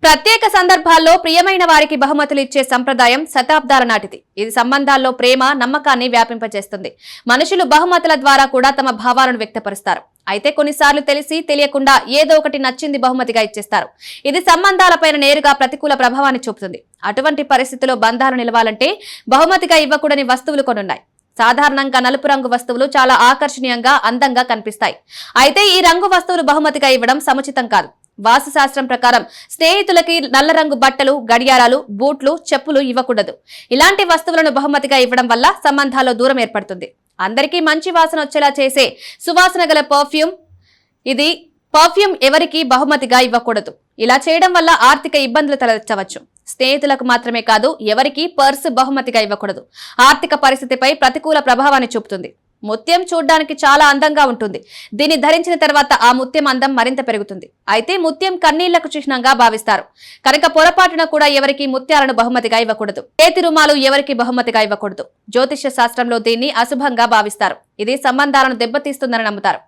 ప్రత్యేక సందర్భాల్లో ప్రియమైన వారికి బహుమతులు ఇచ్చే సంప్రదాయం శతాబ్దాల నాటిది. ఇది సంబంధాల్లో ప్రేమ, నమ్మకాన్ని వ్యాపింపజేస్తుంది. మనుషులు బహుమతుల ద్వారా కూడా తమ భావాలను వ్యక్తపరుస్తారు. అయితే కొన్నిసార్లు తెలిసి తెలియకుండా ఏదో ఒకటి నచ్చింది బహుమతిగా ఇచ్చేస్తారు. ఇది సంబంధాలపైన నేరుగా ప్రతికూల ప్రభావాన్ని చూపుతుంది. అటువంటి పరిస్థితిలో బంధాలు నిలవాలంటే బహుమతిగా ఇవ్వకూడని వస్తువులు కొనున్నాయి. సాధారణంగా నలుపు రంగు వస్తువులు చాలా ఆకర్షణీయంగా, అందంగా కనిపిస్తాయి. అయితే ఈ రంగు వస్తువులు బహుమతిగా ఇవ్వడం సముచితం కాదు. వాస్తుశాస్త్రం ప్రకారం స్నేహితులకి నల్ల రంగు బట్టలు, గడియారాలు, బూట్లు, చెప్పులు ఇవ్వకూడదు. ఇలాంటి వస్తువులను బహుమతిగా ఇవ్వడం వల్ల సంబంధాల్లో దూరం ఏర్పడుతుంది. అందరికీ మంచి వాసన వచ్చేలా చేసే సువాసన గల పర్ఫ్యూమ్ ఎవరికీ బహుమతిగా ఇవ్వకూడదు. ఇలా చేయడం వల్ల ఆర్థిక ఇబ్బందులు తలెత్తవచ్చు. స్నేహితులకు మాత్రమే కాదు, ఎవరికీ పర్సు బహుమతిగా ఇవ్వకూడదు. ఆర్థిక పరిస్థితిపై ప్రతికూల ప్రభావాన్ని చూపుతుంది. ముత్యం చూడ్డానికి చాలా అందంగా ఉంటుంది. దీన్ని ధరించిన తర్వాత ఆ ముత్యం అందం మరింత పెరుగుతుంది. అయితే ముత్యం కన్నీళ్లకు చిహ్నంగా భావిస్తారు కనుక పొరపాటున కూడా ఎవరికి ముత్యాలను బహుమతిగా ఇవ్వకూడదు. చేతి రుమాలు ఎవరికి బహుమతిగా ఇవ్వకూడదు. జ్యోతిష్య శాస్త్రంలో దీన్ని అశుభంగా భావిస్తారు. ఇది సంబంధాలను దెబ్బతీస్తుందని నమ్ముతారు.